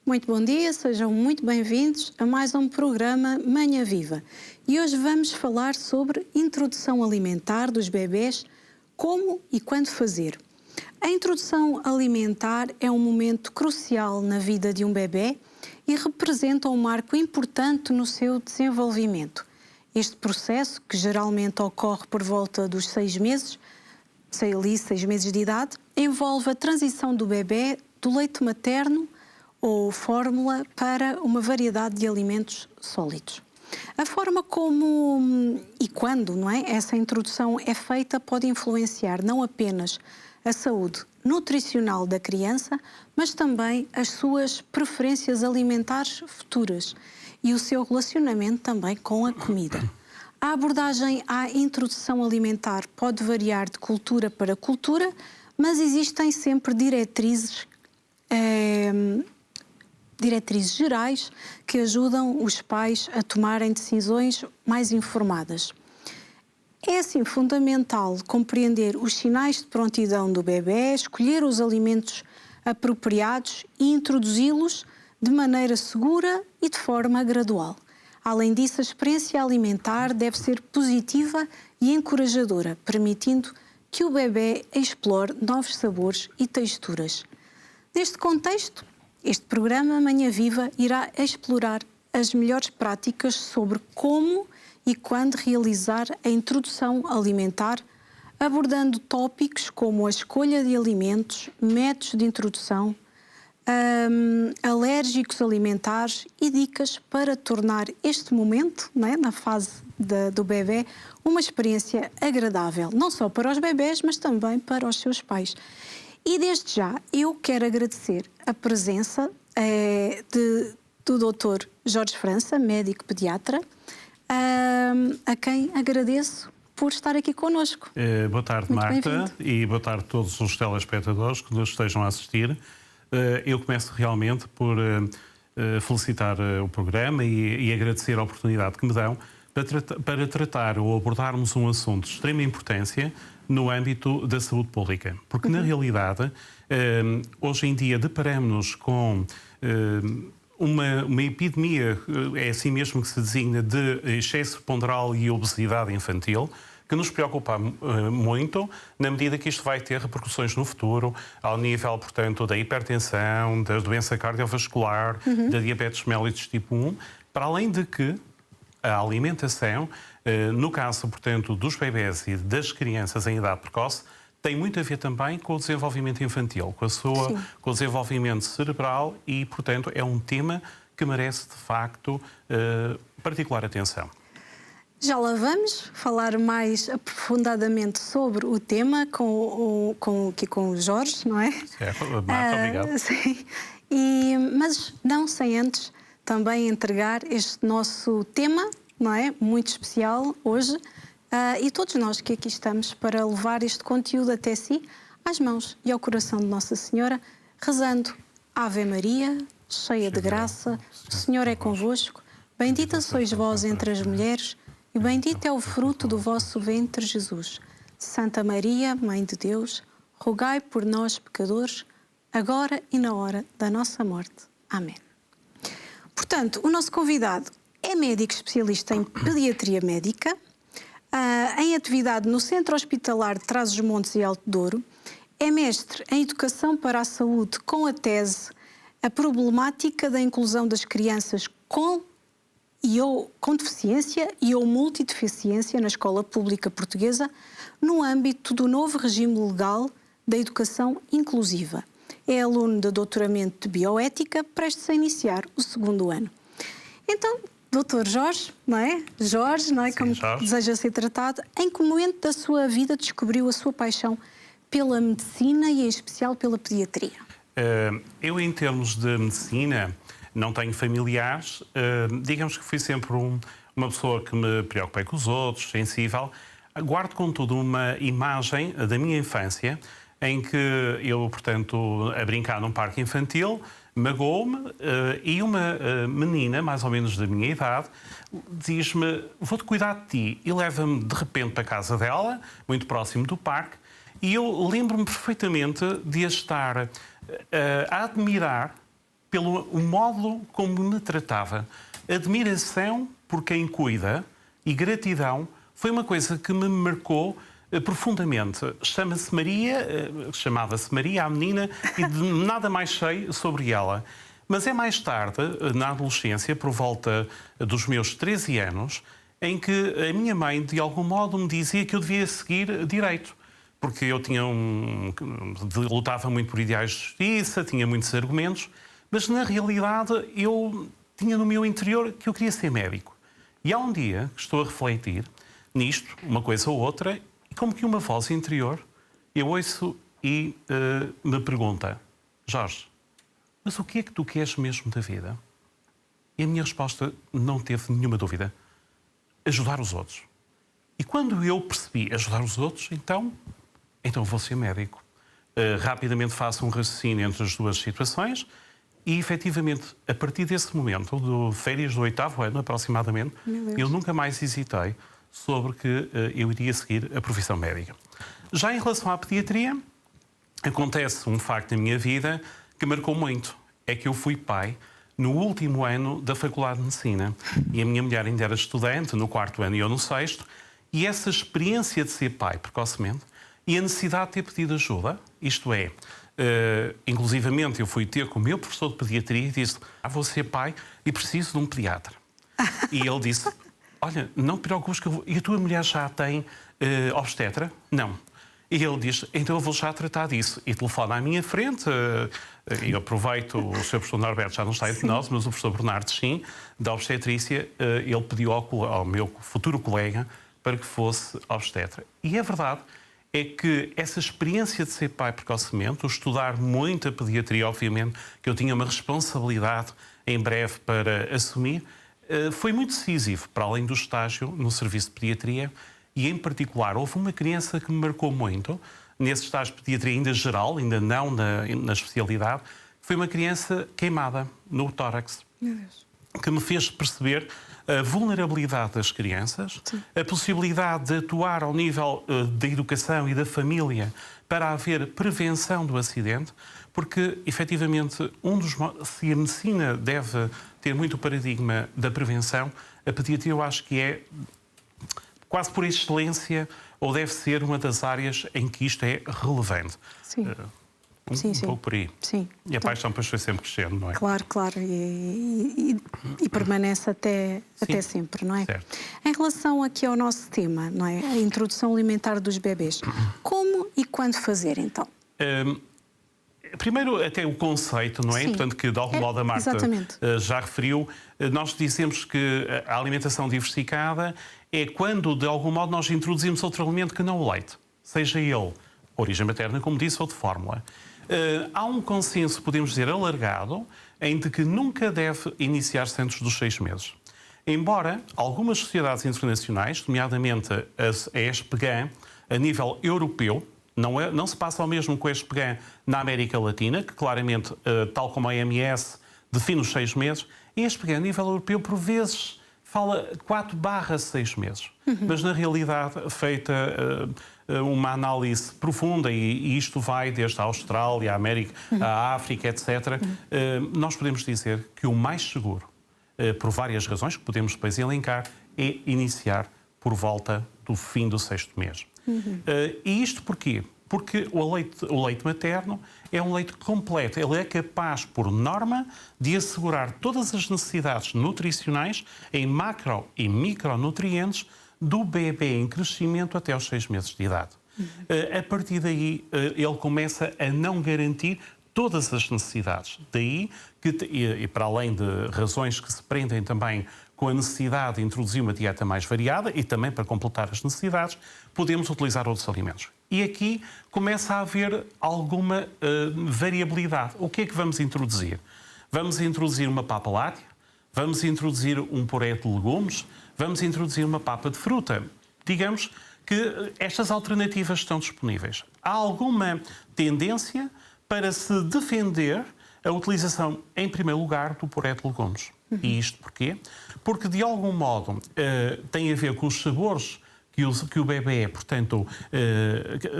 Muito bom dia, sejam muito bem-vindos a mais um programa Manhã Viva. E hoje vamos falar sobre introdução alimentar dos bebés, como e quando fazer. A introdução alimentar é um momento crucial na vida de um bebé e representa um marco importante no seu desenvolvimento. Este processo, que geralmente ocorre por volta dos 6 meses, 6 meses de idade, envolve a transição do bebé do leite materno ou fórmula para uma variedade de alimentos sólidos. A forma como e quando, essa introdução é feita pode influenciar não apenas a saúde nutricional da criança, mas também as suas preferências alimentares futuras e o seu relacionamento também com a comida. A abordagem à introdução alimentar pode variar de cultura para cultura, mas existem sempre diretrizes gerais que ajudam os pais a tomarem decisões mais informadas. É assim fundamental compreender os sinais de prontidão do bebé, escolher os alimentos apropriados e introduzi-los de maneira segura e de forma gradual. Além disso, a experiência alimentar deve ser positiva e encorajadora, permitindo que o bebé explore novos sabores e texturas. Neste contexto, este programa Manhã Viva irá explorar as melhores práticas sobre como e quando realizar a introdução alimentar, abordando tópicos como a escolha de alimentos, métodos de introdução, alérgicos alimentares e dicas para tornar este momento, na fase do bebé, uma experiência agradável, não só para os bebés, mas também para os seus pais. E desde já eu quero agradecer a presença do Dr. Jorge França, médico pediatra, a quem agradeço por estar aqui connosco. Boa tarde, muito Marta, e boa tarde a todos os telespectadores que nos estejam a assistir. Eu começo realmente por felicitar o programa e agradecer a oportunidade que me dão para tratar ou abordarmos um assunto de extrema importância no âmbito da saúde pública. Porque, na realidade, hoje em dia deparamos-nos com uma epidemia, é assim mesmo que se designa, de excesso ponderal e obesidade infantil, que nos preocupa muito, na medida que isto vai ter repercussões no futuro, ao nível, portanto, da hipertensão, da doença cardiovascular, da diabetes mellitus tipo 1, para além de que a alimentação, no caso, portanto, dos bebés e das crianças em idade precoce, tem muito a ver também com o desenvolvimento infantil, com o desenvolvimento cerebral e, portanto, é um tema que merece, de facto, particular atenção. Já lá vamos falar mais aprofundadamente sobre o tema com o Jorge, não é? Certo, Marta, obrigado. Sim. Mas não sem antes também entregar este nosso tema, não é? Muito especial hoje, e todos nós que aqui estamos para levar este conteúdo até si, às mãos e ao coração de Nossa Senhora, rezando Ave Maria, cheia de graça, o Senhor é convosco, bendita sois vós entre as mulheres, e bendito é o fruto do vosso ventre, Jesus. Santa Maria, Mãe de Deus, rogai por nós, pecadores, agora e na hora da nossa morte. Amém. Portanto, o nosso convidado é médico especialista em pediatria médica, em atividade no Centro Hospitalar de Trás-os-Montes e Alto Douro, é mestre em Educação para a Saúde com a tese A Problemática da Inclusão das Crianças com deficiência ou multideficiência na escola pública portuguesa no âmbito do novo regime legal da educação inclusiva. É aluno de doutoramento de bioética, prestes a iniciar o 2º ano. Então, Dr. Jorge, Jorge, como Jorge. Deseja ser tratado, em que momento da sua vida descobriu a sua paixão pela medicina e em especial pela pediatria? Eu, em termos de medicina, não tenho familiares, digamos que fui sempre uma pessoa que me preocupei com os outros, sensível. Guardo, contudo, uma imagem da minha infância em que eu, portanto, a brincar num parque infantil, magoou-me e uma menina, mais ou menos da minha idade, diz-me: vou-te cuidar de ti, e leva-me de repente para a casa dela, muito próximo do parque, e eu lembro-me perfeitamente de a estar a admirar pelo o modo como me tratava. Admiração por quem cuida e gratidão foi uma coisa que me marcou profundamente. Chamava-se Maria, a menina, e de nada mais sei sobre ela. Mas é mais tarde, na adolescência, por volta dos meus 13 anos, em que a minha mãe, de algum modo, me dizia que eu devia seguir direito. Porque eu lutava muito por ideais de justiça, tinha muitos argumentos, mas na realidade eu tinha no meu interior que eu queria ser médico. E há um dia que estou a refletir nisto, uma coisa ou outra, e como que uma voz interior, eu ouço e me pergunta: Jorge, mas o que é que tu queres mesmo da vida? E a minha resposta não teve nenhuma dúvida: ajudar os outros. E quando eu percebi ajudar os outros, então vou ser médico. Rapidamente faço um raciocínio entre as duas situações e, efetivamente, a partir desse momento, de férias do 8º ano, aproximadamente, eu nunca mais hesitei sobre que eu iria seguir a profissão médica. Já em relação à pediatria, acontece um facto na minha vida que marcou muito. É que eu fui pai no último ano da Faculdade de Medicina. E a minha mulher ainda era estudante, no 4º ano e eu no 6º. E essa experiência de ser pai precocemente e a necessidade de ter pedido ajuda, isto é, inclusivamente eu fui ter com o meu professor de pediatria e disse: vou ser pai e preciso de um pediatra. E ele disse: olha, não te preocupes, e a tua mulher já tem obstetra? Não. E ele diz: então eu vou já tratar disso. E telefona à minha frente. Eu aproveito, o Sr. Professor Norberto já não está entre nós, mas o professor Bernardo, sim, da obstetrícia, ele pediu ao meu futuro colega para que fosse obstetra. E é verdade, é que essa experiência de ser pai precocemente, o estudar muito a pediatria, obviamente, que eu tinha uma responsabilidade em breve para assumir, foi muito decisivo, para além do estágio no serviço de pediatria. E, em particular, houve uma criança que me marcou muito, nesse estágio de pediatria ainda geral, ainda não na especialidade, foi uma criança queimada no tórax. Meu Deus. Que me fez perceber a vulnerabilidade das crianças, sim, a possibilidade de atuar ao nível da educação e da família para haver prevenção do acidente, porque, efetivamente, se a medicina deve ter muito o paradigma da prevenção, a pediatria eu acho que é quase por excelência, ou deve ser uma das áreas em que isto é relevante. Sim. Um pouco por aí. Sim. E a paixão depois foi sempre crescendo, não é? Claro. E permanece até sempre, não é? Certo. Em relação aqui ao nosso tema, não é? A introdução alimentar dos bebés. Como e quando fazer, então? Primeiro, até o conceito, não é? Sim. Portanto, que de algum modo a Marta já referiu. Nós dizemos que a alimentação diversificada é quando, de algum modo, nós introduzimos outro alimento que não o leite. Seja ele origem materna, como disse, ou de fórmula. Há um consenso, podemos dizer, alargado, em de que nunca deve iniciar-se antes dos 6 meses. Embora algumas sociedades internacionais, nomeadamente a ESPGAN, a nível europeu, não se passa o mesmo com a ESPGAN na América Latina, que claramente, tal como a OMS, define os 6 meses, a ESPGAN a nível europeu, por vezes, fala 4/6 meses. Mas, na realidade, feita uma análise profunda, e isto vai desde a Austrália, a América, a África, etc., nós podemos dizer que o mais seguro, por várias razões que podemos depois elencar, é iniciar por volta do fim do 6º mês. E isto porquê? Porque o leite materno é um leite completo. Ele é capaz, por norma, de assegurar todas as necessidades nutricionais em macro e micronutrientes do bebê em crescimento até aos 6 meses de idade. A partir daí, ele começa a não garantir todas as necessidades. Daí que, e para além de razões que se prendem também com a necessidade de introduzir uma dieta mais variada e também para completar as necessidades, podemos utilizar outros alimentos. E aqui começa a haver alguma variabilidade. O que é que vamos introduzir? Vamos introduzir uma papa láctea, vamos introduzir um puré de legumes, vamos introduzir uma papa de fruta. Digamos que estas alternativas estão disponíveis. Há alguma tendência para se defender a utilização, em primeiro lugar, do puré de legumes. E isto porquê? Porque, de algum modo, tem a ver com os sabores que o bebê, portanto,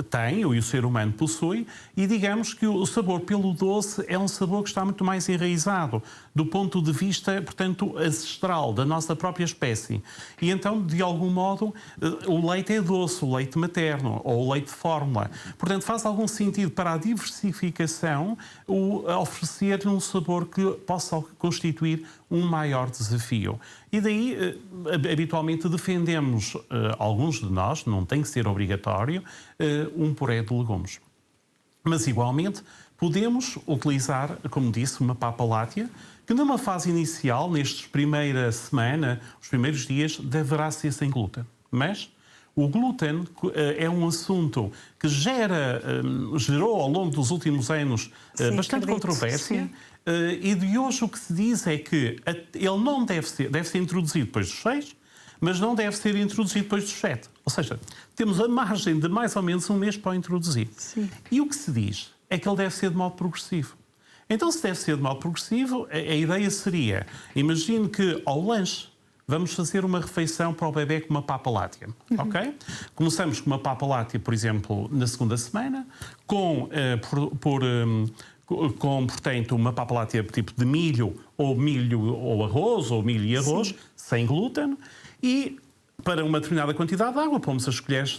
tem, ou o ser humano possui, e digamos que o sabor pelo doce é um sabor que está muito mais enraizado do ponto de vista, portanto, ancestral da nossa própria espécie. E então, de algum modo, o leite é doce, o leite materno ou o leite de fórmula. Portanto, faz algum sentido para a diversificação oferecer um sabor que possa constituir um maior desafio. E daí, habitualmente, defendemos, alguns de nós, não tem que ser obrigatório, um puré de legumes. Mas, igualmente, podemos utilizar, como disse, uma papa látea, que numa fase inicial, nestes primeira semana, os primeiros dias, deverá ser sem glúten. Mas o glúten é um assunto que gerou ao longo dos últimos anos bastante controvérsia. E de hoje o que se diz é que ele não deve ser introduzido depois dos 6, mas não deve ser introduzido depois dos 7. Ou seja, temos a margem de mais ou menos um mês para o introduzir. Sim. E o que se diz é que ele deve ser de modo progressivo. Então, se deve ser de modo progressivo, a ideia seria, imagine que ao lanche vamos fazer uma refeição para o bebê com uma papa látea, ok? Começamos com uma papa látea, por exemplo, na segunda semana, com portanto, uma papa látea tipo de milho ou arroz, ou milho e arroz, sem glúten, e para uma determinada quantidade de água, pomos as colheres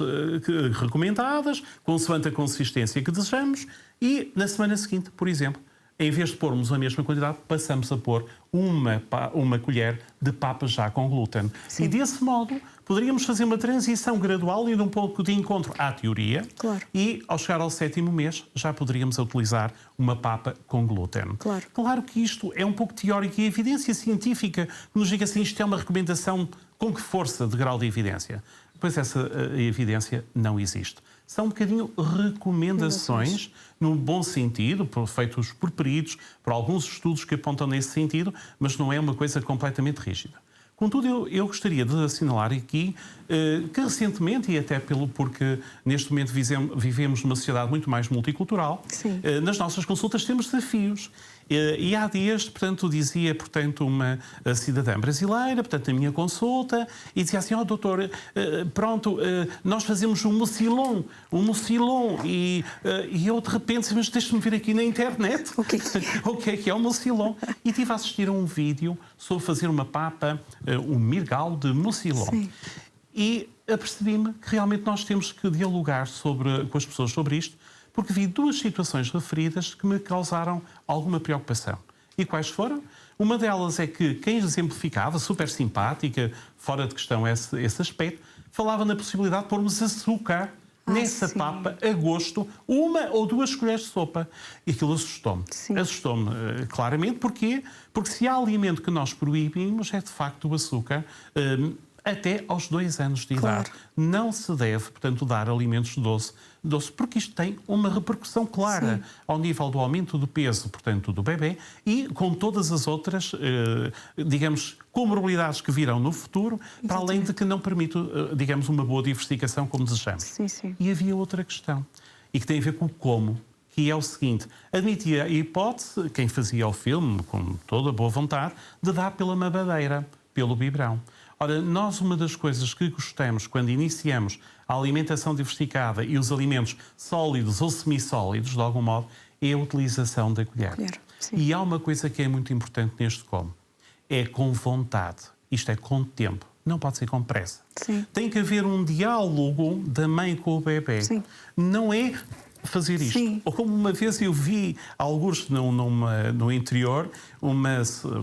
recomendadas, consoante a consistência que desejamos, e na semana seguinte, por exemplo, em vez de pormos a mesma quantidade, passamos a pôr uma colher de papa já com glúten. Sim. E desse modo, poderíamos fazer uma transição gradual e de um pouco de encontro à teoria. Claro. E, ao chegar ao 7º mês, já poderíamos utilizar uma papa com glúten. Claro que isto é um pouco teórico e a evidência científica nos diga assim, isto é uma recomendação com que força de grau de evidência? Pois essa evidência não existe. São um bocadinho recomendações, no bom sentido, feitos por peritos, por alguns estudos que apontam nesse sentido, mas não é uma coisa completamente rígida. Contudo, eu gostaria de assinalar aqui que recentemente, e até porque neste momento vivemos numa sociedade muito mais multicultural, nas nossas consultas temos desafios. E há dias, portanto, dizia, portanto, uma cidadã brasileira, portanto, na minha consulta, e dizia assim, doutor, nós fazemos um mucilon, e eu de repente, mas deixe-me ver aqui na internet o que é o mucilon. E estive a assistir a um vídeo sobre fazer uma papa, um mirgal de mucilon. E apercebi-me que realmente nós temos que dialogar com as pessoas sobre isto, porque vi duas situações referidas que me causaram alguma preocupação. E quais foram? Uma delas é que quem exemplificava, super simpática, fora de questão esse aspecto, falava na possibilidade de pormos açúcar nessa papa a gosto, 1 ou 2 colheres de sopa. E aquilo assustou-me. Assustou-me claramente. Porquê? Porque se há alimento que nós proibimos é de facto o açúcar. Até aos 2 anos de idade. Não se deve, portanto, dar alimentos doce, porque isto tem uma repercussão clara ao nível do aumento do peso, portanto, do bebê e com todas as outras, digamos, comorbilidades que virão no futuro, para além de que não permite, digamos, uma boa diversificação como desejamos. E havia outra questão, e que tem a ver com o como, que é o seguinte: admitia a hipótese, quem fazia o filme, com toda a boa vontade, de dar pela mamadeira, pelo biberão. Ora, nós uma das coisas que gostamos quando iniciamos a alimentação diversificada e os alimentos sólidos ou semissólidos, de algum modo, é a utilização da colher. E há uma coisa que é muito importante neste como. É com vontade. Isto é com tempo. Não pode ser com pressa. Tem que haver um diálogo da mãe com o bebê. Não é fazer isto. Ou como uma vez eu vi alguns no interior,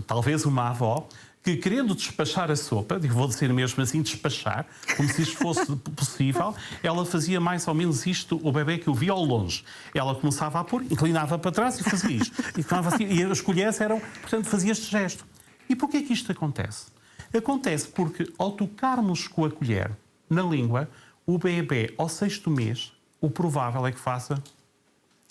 talvez uma avó, que querendo despachar a sopa, vou dizer mesmo assim, despachar, como se isto fosse possível, ela fazia mais ou menos isto, o bebê que eu via ao longe. Ela começava a pôr, inclinava para trás e fazia isto. E as colheres portanto, fazia este gesto. E porquê que isto acontece? Acontece porque, ao tocarmos com a colher na língua, o bebê, ao 6º mês, o provável é que faça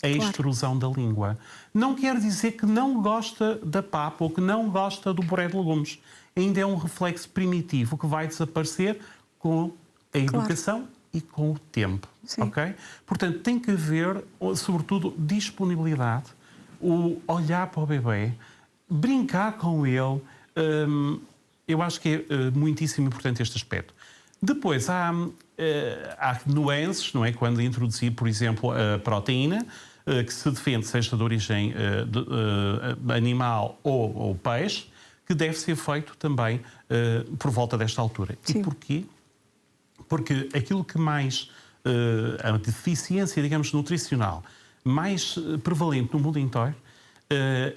a extrusão da língua. Não quer dizer que não gosta da papa ou que não gosta do puré de legumes. Ainda é um reflexo primitivo que vai desaparecer com a educação e com o tempo. Ok? Portanto, tem que haver, sobretudo, disponibilidade, o olhar para o bebê, brincar com ele. Eu acho que é muitíssimo importante este aspecto. Depois há nuances, não é? Quando introduzir, por exemplo, a proteína, que se defende, seja de origem animal ou peixe, que deve ser feito também por volta desta altura. Sim. E porquê? Porque aquilo que mais, a deficiência, digamos, nutricional mais prevalente no mundo inteiro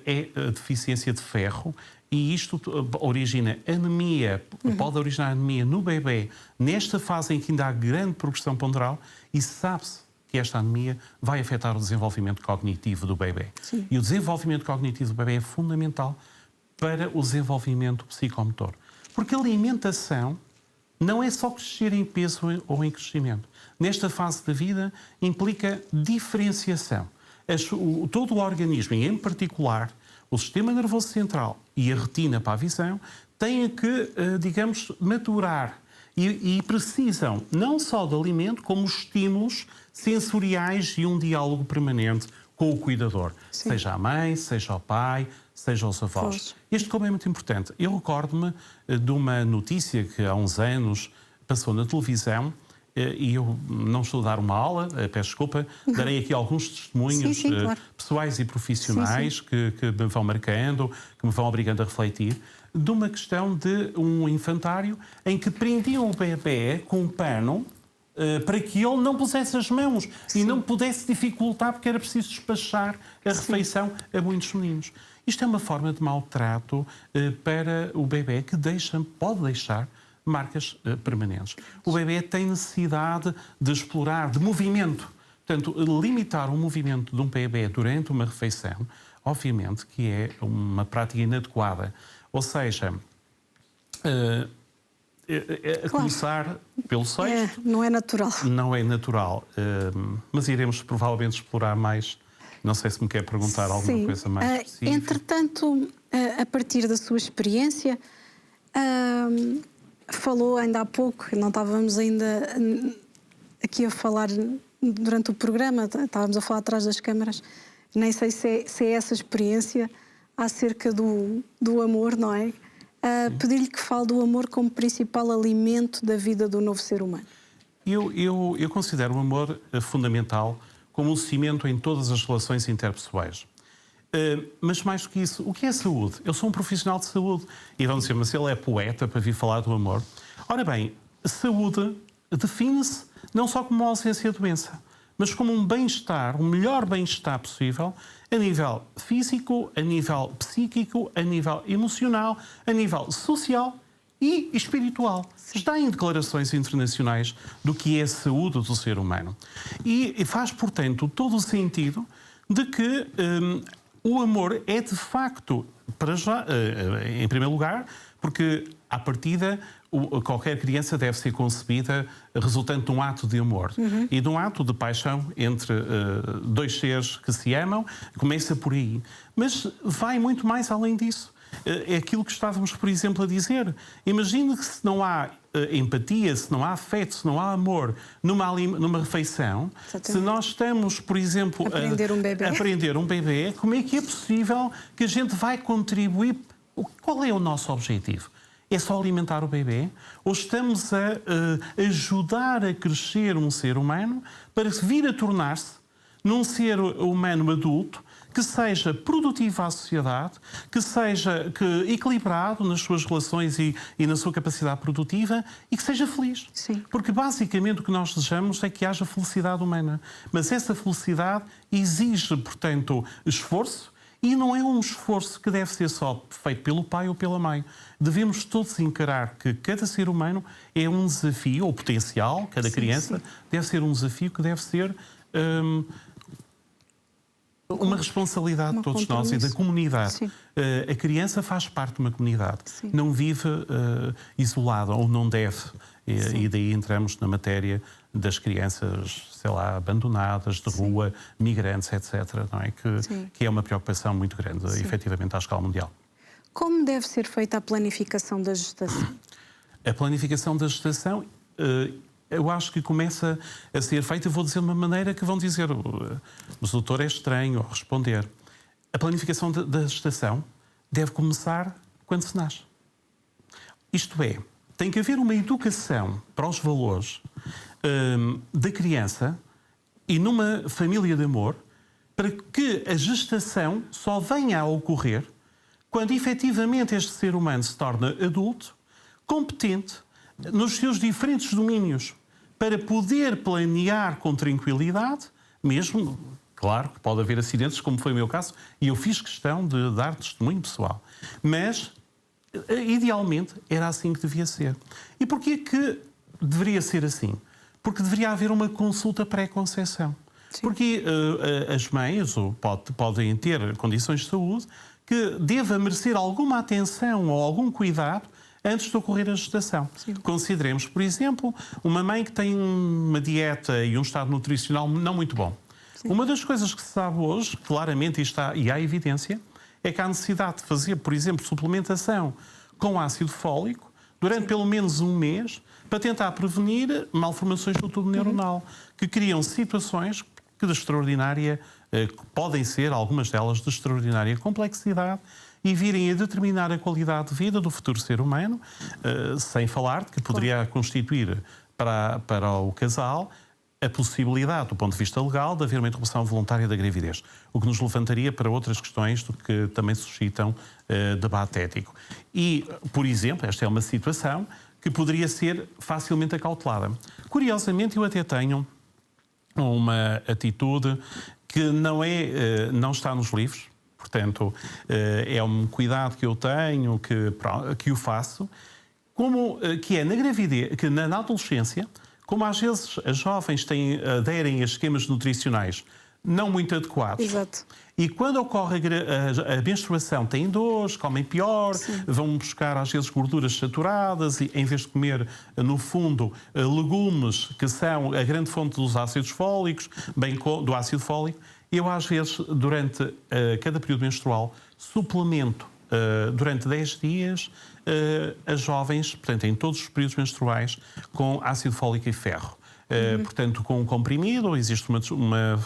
é a deficiência de ferro, e isto origina anemia, pode originar anemia no bebê, nesta fase em que ainda há grande progressão ponderal, e sabe-se que esta anemia vai afetar o desenvolvimento cognitivo do bebê. Sim. E o desenvolvimento cognitivo do bebê é fundamental para o desenvolvimento psicomotor. Porque a alimentação não é só crescer em peso ou em crescimento. Nesta fase da vida implica diferenciação. Todo o organismo, e em particular o sistema nervoso central e a retina para a visão, têm que, digamos, maturar e precisam não só de alimento, como estímulos sensoriais e um diálogo permanente com o cuidador. Sim. Seja a mãe, seja o pai, seja os avós. Este como é muito importante. Eu recordo-me de uma notícia que há uns anos passou na televisão, e eu não estou a dar uma aula, peço desculpa, darei aqui alguns testemunhos sim, claro. pessoais e profissionais que me vão marcando, que me vão obrigando a refletir, de uma questão de um infantário em que prendiam o bebê com um pano para que ele não pusesse as mãos e não pudesse dificultar, porque era preciso despachar a refeição a muitos meninos. Isto é uma forma de maltrato para o bebê que pode deixar marcas permanentes. O bebê tem necessidade de explorar, de movimento. Portanto, limitar o movimento de um bebê durante uma refeição, obviamente que é uma prática inadequada. Ou seja, começar pelo sexto... não é natural. Não é natural. Mas iremos provavelmente explorar mais. Não sei se me quer perguntar alguma coisa mais específica. Entretanto, a partir da sua experiência... falou ainda há pouco, não estávamos ainda aqui a falar durante o programa, estávamos a falar atrás das câmaras, nem sei se é essa experiência acerca do amor, não é? Pedir-lhe que fale do amor como principal alimento da vida do novo ser humano. Eu considero o amor fundamental como um cimento em todas as relações interpessoais. Mas mais do que isso, o que é saúde? Eu sou um profissional de saúde. E vão dizer, mas ele é poeta para vir falar do amor. Ora bem, saúde define-se não só como uma ausência de doença, mas como um bem-estar, o melhor bem-estar possível, a nível físico, a nível psíquico, a nível emocional, a nível social e espiritual. Sim. Está em declarações internacionais do que é a saúde do ser humano. E faz, portanto, todo o sentido de que... o amor é, de facto, para já, em primeiro lugar, porque, à partida, qualquer criança deve ser concebida resultante de um ato de amor e de um ato de paixão entre dois seres que se amam. Começa por aí. Mas vai muito mais além disso. É aquilo que estávamos, por exemplo, a dizer. Imagine que se não há empatia, se não há afeto, se não há amor numa refeição, se nós estamos, por exemplo, a aprender um bebê, como é que é possível que a gente vai contribuir? Qual é o nosso objetivo? É só alimentar o bebê? Ou estamos a ajudar a crescer um ser humano para vir a tornar-se num ser humano adulto que seja produtivo à sociedade, que seja equilibrado nas suas relações e na sua capacidade produtiva e que seja feliz. Sim. Porque basicamente o que nós desejamos é que haja felicidade humana. Mas essa felicidade exige, portanto, esforço, e não é um esforço que deve ser só feito pelo pai ou pela mãe. Devemos todos encarar que cada ser humano é um desafio, ou potencial, cada criança deve ser um desafio que deve ser... uma responsabilidade de todos nós e da comunidade. A criança faz parte de uma comunidade. Sim. Não vive isolada, ou não deve. E daí entramos na matéria das crianças, sei lá, abandonadas, de rua, migrantes, etc. Não é? Que é uma preocupação muito grande, efetivamente, à escala mundial. Como deve ser feita a planificação da gestação? A planificação da gestação... eu acho que começa a ser feita, vou dizer de uma maneira que vão dizer, mas o doutor é estranho ao responder. A planificação da gestação deve começar quando se nasce. Isto é, tem que haver uma educação para os valores da criança e numa família de amor, para que a gestação só venha a ocorrer quando efetivamente este ser humano se torna adulto, competente nos seus diferentes domínios, para poder planear com tranquilidade, mesmo, claro, que pode haver acidentes, como foi o meu caso, e eu fiz questão de dar testemunho pessoal. Mas, idealmente, era assim que devia ser. E porquê que deveria ser assim? Porque deveria haver uma consulta pré-conceição. Porque as mães podem ter condições de saúde que deva merecer alguma atenção ou algum cuidado antes de ocorrer a gestação. Sim. Consideremos, por exemplo, uma mãe que tem uma dieta e um estado nutricional não muito bom. Sim. Uma das coisas que se sabe hoje, claramente, e há evidência, é que há necessidade de fazer, por exemplo, suplementação com ácido fólico durante pelo menos um mês para tentar prevenir malformações do tubo neuronal, que criam situações que de extraordinária, podem ser, algumas delas, de extraordinária complexidade e virem a determinar a qualidade de vida do futuro ser humano, sem falar de que poderia constituir para o casal a possibilidade, do ponto de vista legal, de haver uma interrupção voluntária da gravidez, o que nos levantaria para outras questões do que também suscitam debate ético. E, por exemplo, esta é uma situação que poderia ser facilmente acautelada. Curiosamente, eu até tenho uma atitude que não está nos livros, portanto, é um cuidado que eu tenho, que o faço, que é na gravidez, que na adolescência, como às vezes as jovens aderem a esquemas nutricionais não muito adequados. Exato. E quando ocorre a menstruação, têm dores, comem pior, sim, vão buscar às vezes gorduras saturadas, e em vez de comer, no fundo, legumes, que são a grande fonte dos ácidos fólicos, bem do ácido fólico, eu às vezes, durante cada período menstrual, suplemento durante 10 dias as jovens, portanto, em todos os períodos menstruais, com ácido fólico e ferro. Portanto, com um comprimido, existe uma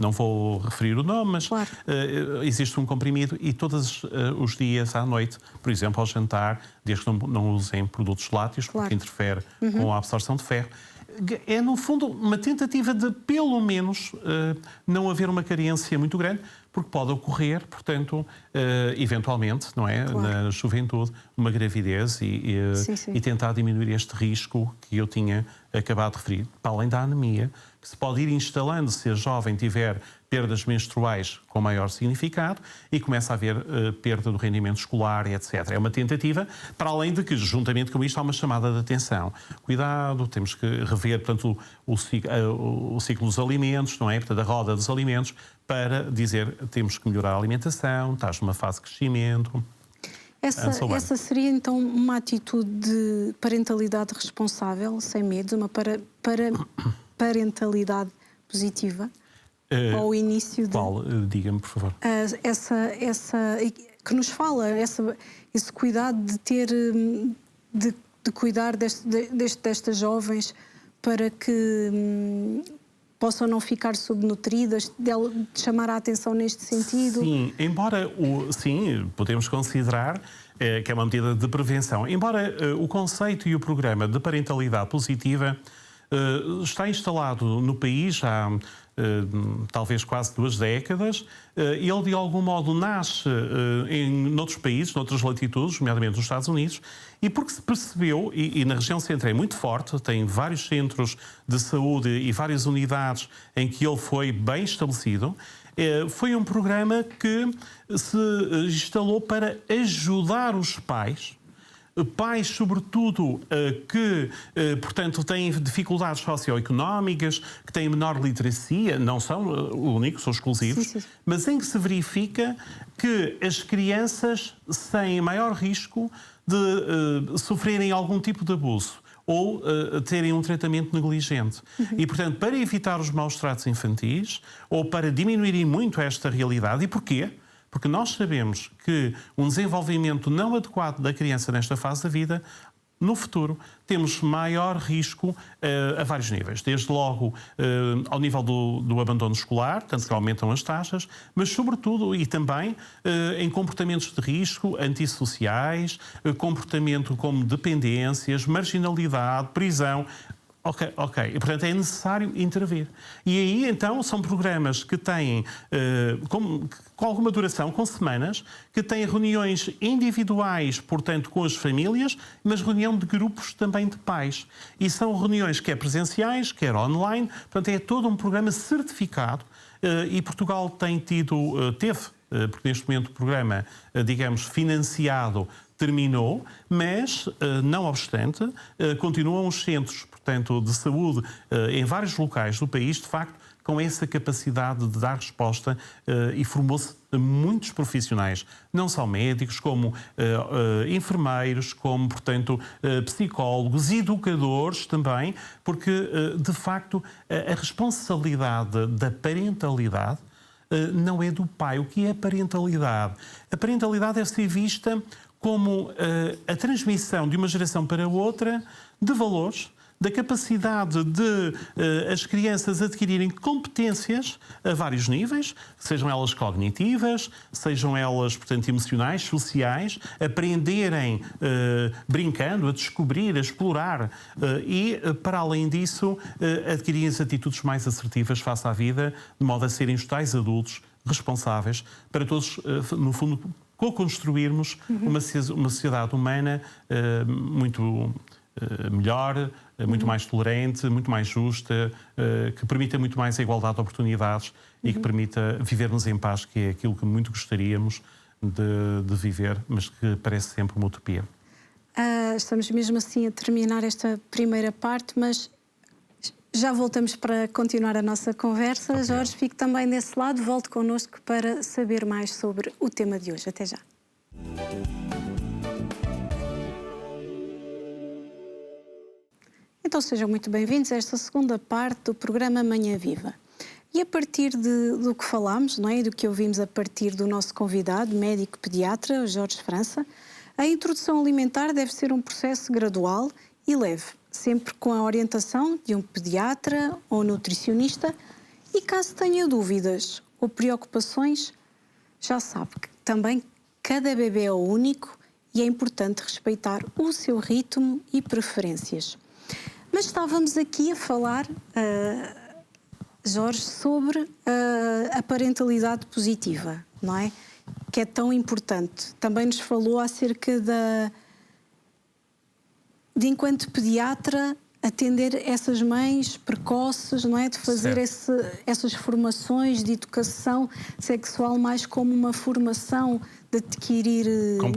não vou referir o nome, mas claro, existe um comprimido e todos os dias à noite, por exemplo, ao jantar, desde que não usem produtos lácteos, claro, porque interfere com a absorção de ferro. É, no fundo, uma tentativa de, pelo menos, não haver uma carência muito grande, porque pode ocorrer, portanto, eventualmente, não é, claro, na juventude, uma gravidez e tentar diminuir este risco que eu tinha acabado de referir, para além da anemia, que se pode ir instalando se a jovem tiver perdas menstruais com maior significado e começa a haver perda do rendimento escolar, etc. É uma tentativa, para além de que, juntamente com isto, há uma chamada de atenção. Cuidado, temos que rever, portanto, o ciclo dos alimentos, não é? Portanto, a roda dos alimentos, para dizer temos que melhorar a alimentação, estás numa fase de crescimento. Essa seria, então, uma atitude de parentalidade responsável, sem medo, uma parentalidade positiva? Ao início de... Qual? Diga-me, por favor. Essa que nos fala, esse cuidado de ter, de cuidar destas jovens para que possam não ficar subnutridas, de chamar a atenção neste sentido. Sim, embora sim, podemos considerar que é uma medida de prevenção. Embora o conceito e o programa de parentalidade positiva está instalado no país há talvez quase 2 décadas. Ele, de algum modo, nasce noutros países, noutras latitudes, nomeadamente nos Estados Unidos, e porque se percebeu, e na região centro é muito forte, tem vários centros de saúde e várias unidades em que ele foi bem estabelecido, foi um programa que se instalou para ajudar os pais, sobretudo, que, portanto, têm dificuldades socioeconómicas, que têm menor literacia, não são únicos, são exclusivos, sim, mas em que se verifica que as crianças têm maior risco de sofrerem algum tipo de abuso ou terem um tratamento negligente. E, portanto, para evitar os maus tratos infantis ou para diminuírem muito esta realidade. E porquê? Porque nós sabemos que um desenvolvimento não adequado da criança nesta fase da vida no futuro temos maior risco a vários níveis. Desde logo ao nível do abandono escolar, tanto que aumentam as taxas, mas sobretudo e também em comportamentos de risco antissociais, comportamento como dependências, marginalidade, prisão. Ok. E, portanto, é necessário intervir. E aí, então, são programas que têm, com alguma duração, com semanas, que têm reuniões individuais, portanto, com as famílias, mas reunião de grupos também de pais. E são reuniões quer presenciais, quer online. Portanto, é todo um programa certificado. E Portugal teve, porque neste momento o programa, digamos, financiado, terminou, mas, não obstante, continuam os centros, portanto, de saúde em vários locais do país, de facto, com essa capacidade de dar resposta e formou-se muitos profissionais, não só médicos, como enfermeiros, como, portanto, psicólogos, educadores também, porque, de facto, a responsabilidade da parentalidade não é do pai. O que é a parentalidade? A parentalidade deve ser vista como a transmissão de uma geração para outra de valores, da capacidade de as crianças adquirirem competências a vários níveis, sejam elas cognitivas, sejam elas, portanto, emocionais, sociais, aprenderem brincando, a descobrir, a explorar e, para além disso, adquirirem as atitudes mais assertivas face à vida, de modo a serem os tais adultos responsáveis para todos, no fundo, co-construirmos uma sociedade humana muito melhor, muito mais tolerante, muito mais justa, que permita muito mais a igualdade de oportunidades e que permita vivermos em paz, que é aquilo que muito gostaríamos de viver, mas que parece sempre uma utopia. Estamos mesmo assim a terminar esta primeira parte, mas já voltamos para continuar a nossa conversa. Okay. Jorge, fique também desse lado, volte connosco para saber mais sobre o tema de hoje. Até já. Então sejam muito bem-vindos a esta segunda parte do programa Manhã Viva. E a partir do que falámos, não é? E do que ouvimos a partir do nosso convidado, médico pediatra, Jorge França, a introdução alimentar deve ser um processo gradual e leve, sempre com a orientação de um pediatra ou nutricionista. E caso tenha dúvidas ou preocupações, já sabe que também cada bebê é único e é importante respeitar o seu ritmo e preferências. Mas estávamos aqui a falar, Jorge, sobre a parentalidade positiva, não é? Que é tão importante. Também nos falou acerca de enquanto pediatra, atender essas mães precoces, não é? De fazer essas formações de educação sexual mais como uma formação de adquirir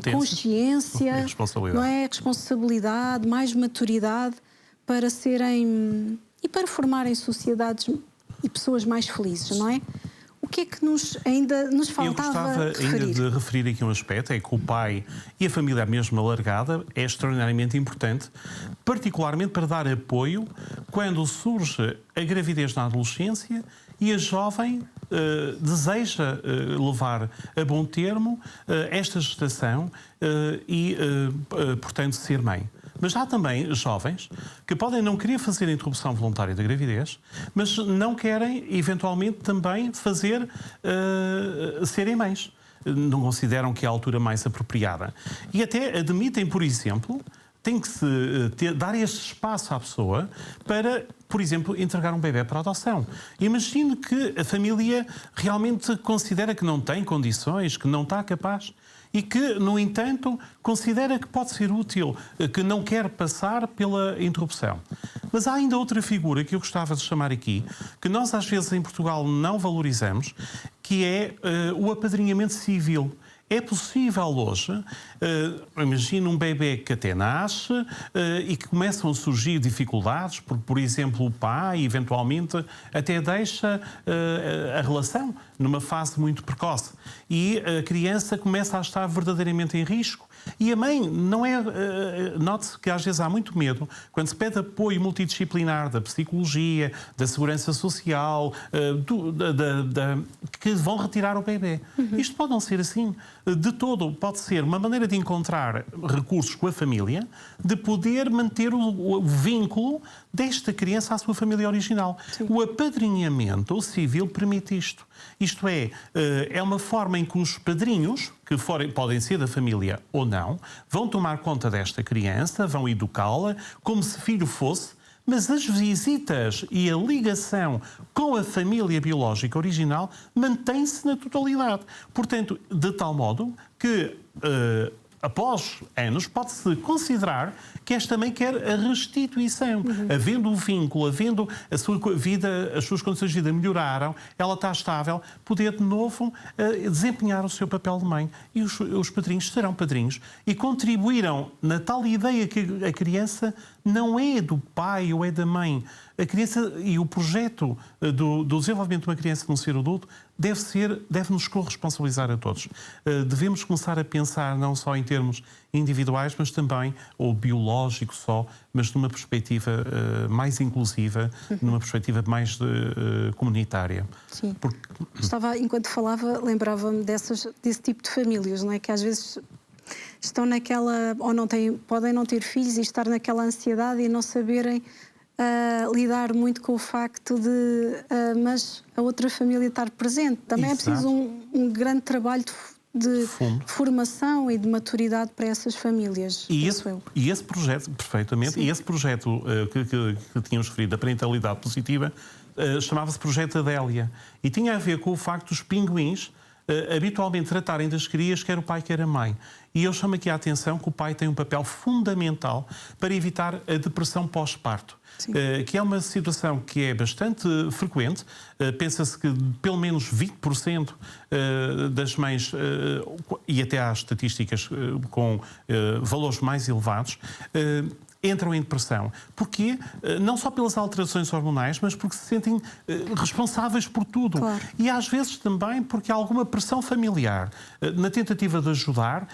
consciência, não é? Responsabilidade, mais maturidade para serem e para formarem sociedades e pessoas mais felizes, não é? O que é que ainda nos faltava Eu gostava ainda de referir aqui um aspecto, é que o pai e a família mesmo alargada é extraordinariamente importante, particularmente para dar apoio quando surge a gravidez na adolescência e a jovem deseja levar a bom termo esta gestação e, portanto, ser mãe. Mas há também jovens que podem não querer fazer a interrupção voluntária da gravidez, mas não querem, eventualmente, também serem mães. Não consideram que é a altura mais apropriada. E até admitem, por exemplo, tem que se dar este espaço à pessoa para, por exemplo, entregar um bebê para adoção. Imagino que a família realmente considera que não tem condições, que não está capaz e que, no entanto, considera que pode ser útil, que não quer passar pela interrupção. Mas há ainda outra figura que eu gostava de chamar aqui, que nós às vezes em Portugal não valorizamos, que é o apadrinhamento civil. É possível hoje, imagina um bebê que até nasce e que começam a surgir dificuldades, porque, por exemplo, o pai, eventualmente, até deixa a relação, numa fase muito precoce. E a criança começa a estar verdadeiramente em risco. E a mãe não é... Note-se que às vezes há muito medo quando se pede apoio multidisciplinar da psicologia, da segurança social, que vão retirar o bebê. Isto pode não ser assim. De todo, pode ser uma maneira de encontrar recursos com a família, de poder manter o vínculo desta criança à sua família original. Sim. O apadrinhamento civil permite isto. Isto é uma forma em que os padrinhos, que podem ser da família ou não, vão tomar conta desta criança, vão educá-la como se filho fosse, mas as visitas e a ligação com a família biológica original mantém-se na totalidade. Portanto, de tal modo que, após anos, pode-se considerar que esta mãe quer a restituição. Havendo o vínculo, havendo a sua vida, as suas condições de vida melhoraram, ela está estável, poder de novo desempenhar o seu papel de mãe. E os padrinhos serão padrinhos e contribuirão na tal ideia que a criança não é do pai ou é da mãe. A criança e o projeto do desenvolvimento de uma criança num ser adulto deve-nos corresponsabilizar a todos. Devemos começar a pensar não só em termos individuais, mas também, ou biológico só, mas numa perspectiva mais inclusiva, numa perspectiva mais comunitária. Sim. Enquanto falava, lembrava-me desse tipo de famílias, não é? Que às vezes estão naquela, ou podem não ter filhos e estar naquela ansiedade e não saberem lidar muito com o facto de mas a outra família estar presente. Também Exato. É preciso um grande trabalho de formação e de maturidade para essas famílias. E esse projeto, perfeitamente, Sim. E esse projeto que tínhamos referido, da parentalidade positiva, chamava-se Projeto Adélia. E tinha a ver com o facto dos pinguins habitualmente tratarem das crias, quer o pai, quer a mãe. E eu chamo aqui a atenção que o pai tem um papel fundamental para evitar a depressão pós-parto, que é uma situação que é bastante frequente. Pensa-se que pelo menos 20% das mães, e até há estatísticas com valores mais elevados, entram em depressão. Porquê? Não só pelas alterações hormonais, mas porque se sentem responsáveis por tudo. Claro. E às vezes também porque há alguma pressão familiar. Na tentativa de ajudar,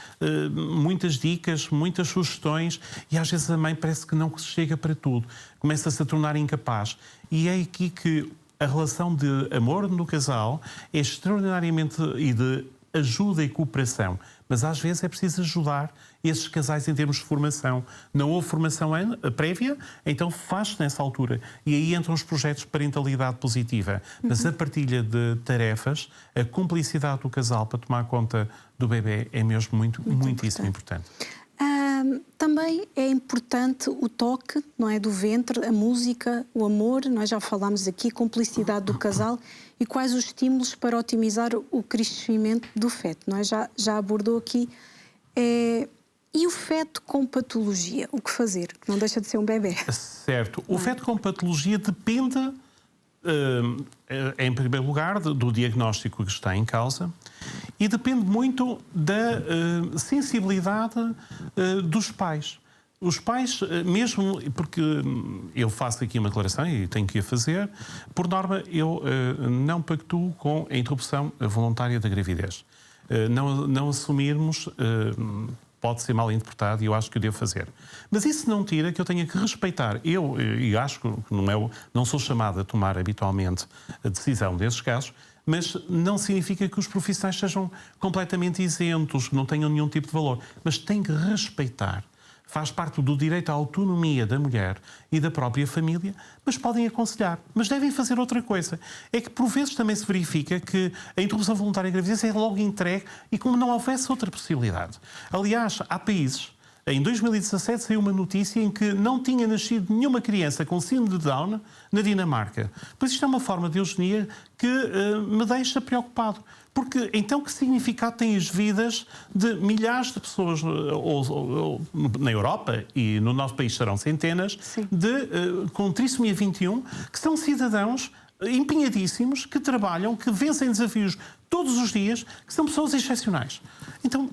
muitas dicas, muitas sugestões, e às vezes a mãe parece que não chega para tudo. Começa-se a tornar incapaz. E é aqui que a relação de amor no casal é extraordinariamente e de ajuda e cooperação. Mas às vezes é preciso ajudar esses casais em termos de formação. Não houve formação prévia, então faz-se nessa altura. E aí entram os projetos de parentalidade positiva. Mas a partilha de tarefas, a cumplicidade do casal para tomar conta do bebê é mesmo muitíssimo importante. Também é importante o toque, não é, do ventre, a música, o amor. Nós já falámos aqui, a cumplicidade do casal e quais os estímulos para otimizar o crescimento do feto. Nós já abordou aqui. E o feto com patologia, o que fazer? Não deixa de ser um bebê. Certo. O feto com patologia depende, em primeiro lugar, do diagnóstico que está em causa e depende muito da sensibilidade dos pais. Os pais, mesmo porque eu faço aqui uma declaração e tenho que a fazer, por norma eu não pactuo com a interrupção voluntária da gravidez. Não assumirmos pode ser mal interpretado e eu acho que o devo fazer. Mas isso não tira que eu tenha que respeitar. E acho que não sou chamado a tomar habitualmente a decisão desses casos, mas não significa que os profissionais sejam completamente isentos, que não tenham nenhum tipo de valor. Mas tem que respeitar. Faz parte do direito à autonomia da mulher e da própria família, mas podem aconselhar. Mas devem fazer outra coisa. É que, por vezes, também se verifica que a interrupção voluntária da gravidez é logo entregue e como não houvesse outra possibilidade. Aliás, há países... Em 2017 saiu uma notícia em que não tinha nascido nenhuma criança com síndrome de Down na Dinamarca. Pois isto é uma forma de eugenia que me deixa preocupado. Porque então que significado têm as vidas de milhares de pessoas na Europa, e no nosso país serão centenas, com trissomia 21, que são cidadãos empenhadíssimos, que trabalham, que vencem desafios todos os dias, que são pessoas excepcionais. Então,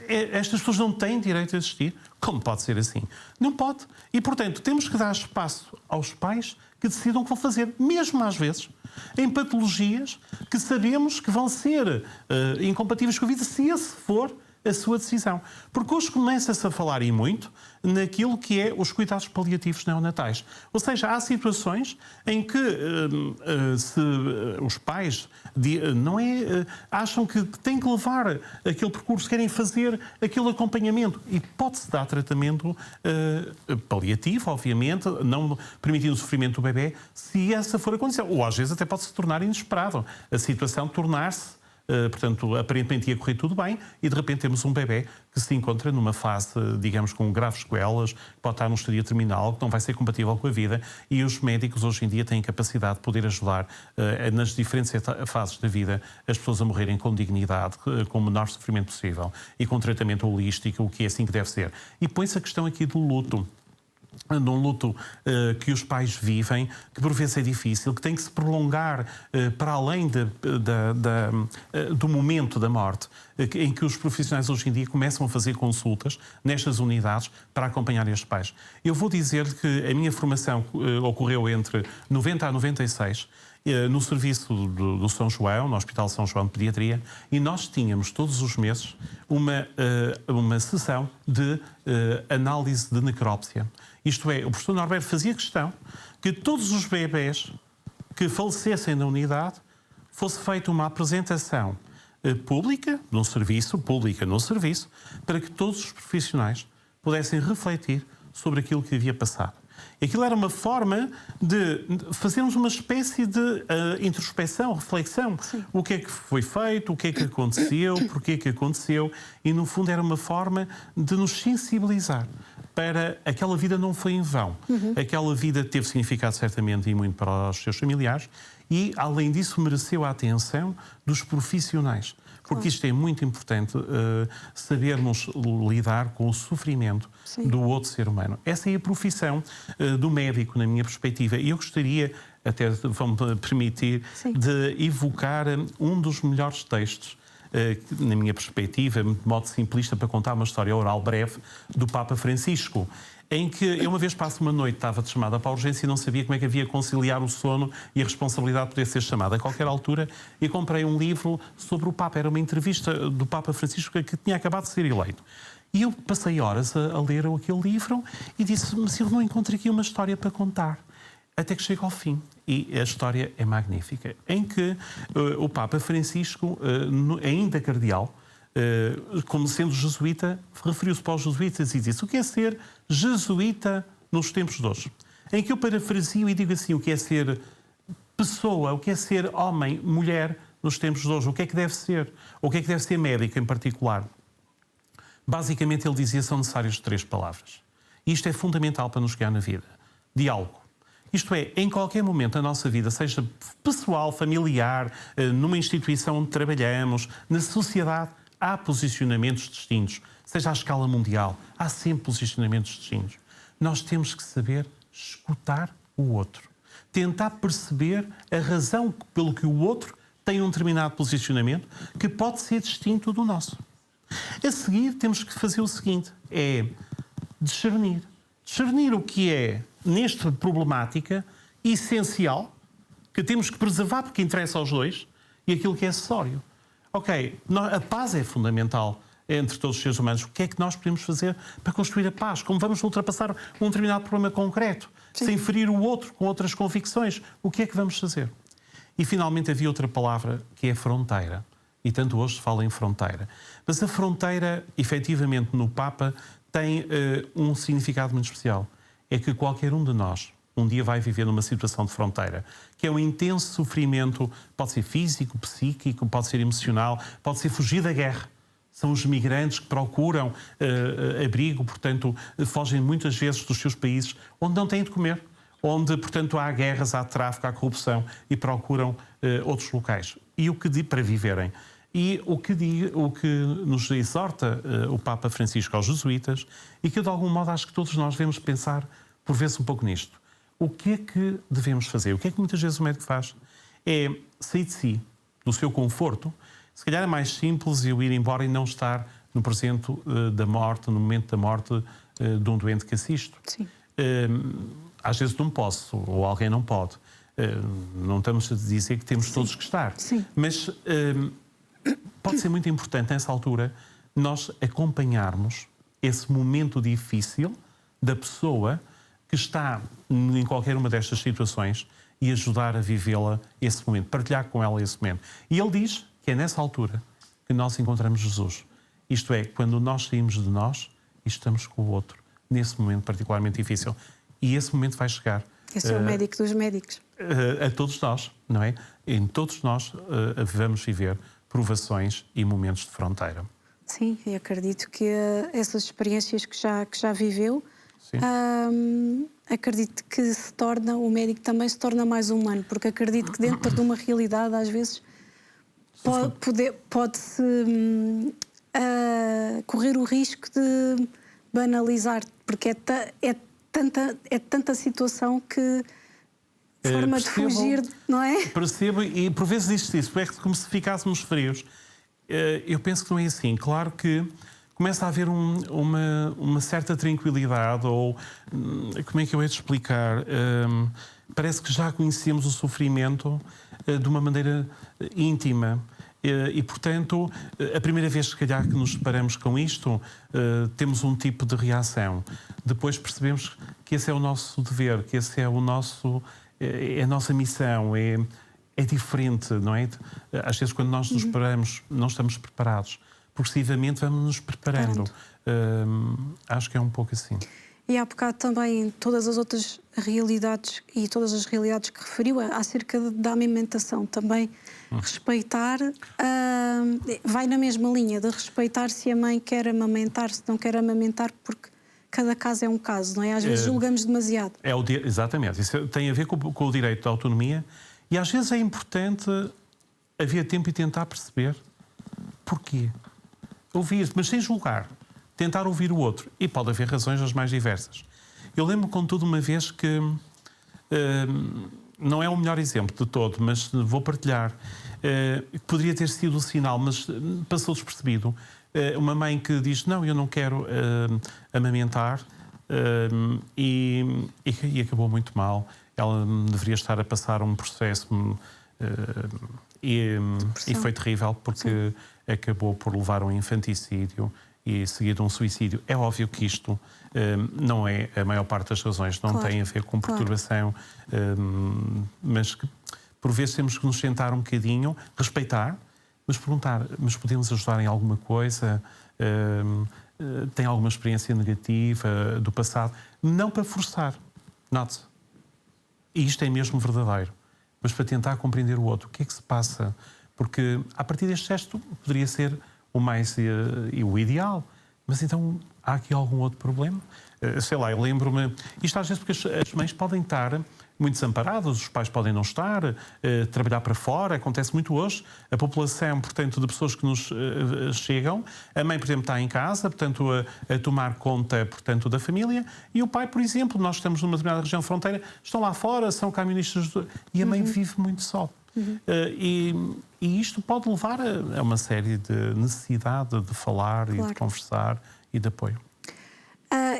estas pessoas não têm direito a existir? Como pode ser assim? Não pode. E, portanto, temos que dar espaço aos pais que decidam o que vão fazer, mesmo às vezes em patologias que sabemos que vão ser incompatíveis com a vida, se esse for a sua decisão. Porque hoje começa-se a falar e muito naquilo que é os cuidados paliativos neonatais. Ou seja, há situações em que se os pais acham que têm que levar aquele percurso, querem fazer aquele acompanhamento e pode-se dar tratamento paliativo, obviamente, não permitindo o sofrimento do bebê, se essa for a condição. Ou às vezes até pode se tornar inesperado. A situação tornar-se portanto, aparentemente ia correr tudo bem e de repente temos um bebê que se encontra numa fase, digamos, com graves sequelas, pode estar num estadio terminal, que não vai ser compatível com a vida e os médicos hoje em dia têm capacidade de poder ajudar nas diferentes fases da vida as pessoas a morrerem com dignidade, com o menor sofrimento possível e com tratamento holístico, o que é assim que deve ser. E põe-se a questão aqui do luto. Num luto que os pais vivem, que por vezes é difícil, que tem que se prolongar para além do momento da morte, em que os profissionais hoje em dia começam a fazer consultas nestas unidades para acompanhar estes pais. Eu vou dizer que a minha formação ocorreu entre 90 a 96, no serviço do São João, no Hospital São João de Pediatria, e nós tínhamos todos os meses uma sessão de análise de necrópsia. Isto é, o professor Norberto fazia questão que todos os bebés que falecessem na unidade fosse feita uma apresentação pública no serviço, para que todos os profissionais pudessem refletir sobre aquilo que havia passado. Aquilo era uma forma de fazermos uma espécie de introspeção, reflexão. Sim. O que é que foi feito, o que é que aconteceu, porquê que aconteceu, e no fundo era uma forma de nos sensibilizar para aquela vida não foi em vão. Aquela vida teve significado certamente e muito para os seus familiares e, além disso, mereceu a atenção dos profissionais. Porque isto é muito importante, sabermos lidar com o sofrimento do outro ser humano. Essa é a profissão do médico, na minha perspectiva. E eu gostaria, até vão-me permitir, de evocar um dos melhores textos, na minha perspectiva, de modo simplista, para contar uma história oral breve, do Papa Francisco, em que eu uma vez passo uma noite, estava chamada para a urgência e não sabia como é que havia conciliar o sono e a responsabilidade de poder ser chamada a qualquer altura, e comprei um livro sobre o Papa. Era uma entrevista do Papa Francisco que tinha acabado de ser eleito. E eu passei horas a ler aquele livro e disse, mas eu não encontro aqui uma história para contar. Até que chega ao fim. E a história é magnífica. Em que o Papa Francisco, ainda cardeal, como sendo jesuíta, referiu-se para os jesuítas e disse: o que é ser jesuíta nos tempos de hoje? Em que eu parafrasio e digo assim: o que é ser pessoa, o que é ser homem, mulher nos tempos de hoje? O que é que deve ser? O que é que deve ser médico em particular? Basicamente ele dizia: são necessárias 3 palavras. E isto é fundamental para nos guiar na vida. Diálogo. Isto é, em qualquer momento da nossa vida, seja pessoal, familiar, numa instituição onde trabalhamos, na sociedade, há posicionamentos distintos. Seja à escala mundial, há sempre posicionamentos distintos. Nós temos que saber escutar o outro. Tentar perceber a razão pelo que o outro tem um determinado posicionamento que pode ser distinto do nosso. A seguir, temos que fazer o seguinte, é discernir. Discernir o que é, nesta problemática, essencial, que temos que preservar porque interessa aos dois, e aquilo que é acessório. Ok, a paz é fundamental entre todos os seres humanos. O que é que nós podemos fazer para construir a paz? Como vamos ultrapassar um determinado problema concreto, sem ferir o outro com outras convicções? O que é que vamos fazer? E, finalmente, havia outra palavra, que é fronteira. E tanto hoje se fala em fronteira. Mas a fronteira, efetivamente, no Papa, tem um significado muito especial. É que qualquer um de nós um dia vai viver numa situação de fronteira, que é um intenso sofrimento, pode ser físico, psíquico, pode ser emocional, pode ser fugir da guerra. São os migrantes que procuram abrigo, portanto, fogem muitas vezes dos seus países onde não têm de comer, onde, portanto, há guerras, há tráfico, há corrupção e procuram outros locais. E o que para viverem. E o que nos exorta o Papa Francisco aos jesuítas, e que eu, de algum modo, acho que todos nós devemos pensar, por vezes, um pouco nisto. O que é que devemos fazer? O que é que muitas vezes o médico faz? É sair de si, do seu conforto. Se calhar é mais simples eu ir embora e não estar no presente da morte, no momento da morte de um doente que assisto. Sim. às vezes não posso, ou alguém não pode. Não estamos a dizer que temos todos que estar. Sim. Mas pode ser muito importante, nessa altura, nós acompanharmos esse momento difícil da pessoa que está em qualquer uma destas situações e ajudar a vivê-la esse momento, partilhar com ela esse momento. E ele diz que é nessa altura que nós encontramos Jesus. Isto é, quando nós saímos de nós e estamos com o outro, nesse momento particularmente difícil. E esse momento vai chegar. Esse é o médico dos médicos. A todos nós, não é? Em todos nós vamos viver provações e momentos de fronteira. Sim, e acredito que essas experiências que já viveu, acredito que o médico também se torna mais humano, porque acredito que dentro de uma realidade, às vezes, pode-se correr o risco de banalizar, porque é tanta situação que forma de fugir, não é? Percebo, e por vezes diz-se isso, é como se ficássemos frios. Eu penso que não é assim. Claro que começa a haver uma certa tranquilidade, ou como é que eu hei de explicar? Parece que já conhecemos o sofrimento de uma maneira íntima. E, portanto, a primeira vez, se calhar, que nos deparamos com isto, temos um tipo de reação. Depois percebemos que esse é o nosso dever, que esse é a nossa missão, é diferente, não é? Às vezes, quando nós nos preparamos, não estamos preparados. Progressivamente vamos nos preparando. Acho que é um pouco assim. E há bocado também todas as outras realidades e todas as realidades que referiu acerca da amamentação também. Respeitar, vai na mesma linha de respeitar se a mãe quer amamentar, se não quer amamentar, porque cada caso é um caso, não é? Às vezes julgamos demasiado. Exatamente. Isso tem a ver com o direito de autonomia, e às vezes é importante haver tempo e tentar perceber porquê. Ouvir, mas sem julgar. Tentar ouvir o outro. E pode haver razões as mais diversas. Eu lembro, contudo, uma vez que não é o melhor exemplo de todo, mas vou partilhar. Poderia ter sido o sinal, mas passou despercebido. Uma mãe que diz, não, eu não quero amamentar, e acabou muito mal. Ela deveria estar a passar um processo e foi terrível, porque acabou por levar um infanticídio e seguido um suicídio. É óbvio que isto não é a maior parte das razões, não tem a ver com perturbação, mas que por vezes temos que nos sentar um bocadinho, respeitar, mas perguntar, mas podemos ajudar em alguma coisa? Tem alguma experiência negativa do passado? Não para forçar, note-se. E isto é mesmo verdadeiro, mas para tentar compreender o outro. O que é que se passa? Porque, a partir deste gesto, poderia ser o mais e o ideal. Mas então, há aqui algum outro problema? Sei lá, eu lembro-me... Isto às vezes porque as mães podem estar muito desamparadas, os pais podem não estar, trabalhar para fora, acontece muito hoje. A população, portanto, de pessoas que nos chegam, a mãe, por exemplo, está em casa, portanto, a tomar conta, portanto, da família, e o pai, por exemplo, nós estamos numa determinada região fronteira, estão lá fora, são camionistas, e a mãe vive muito só. E isto pode levar a uma série de necessidade de falar e de conversar e de apoio.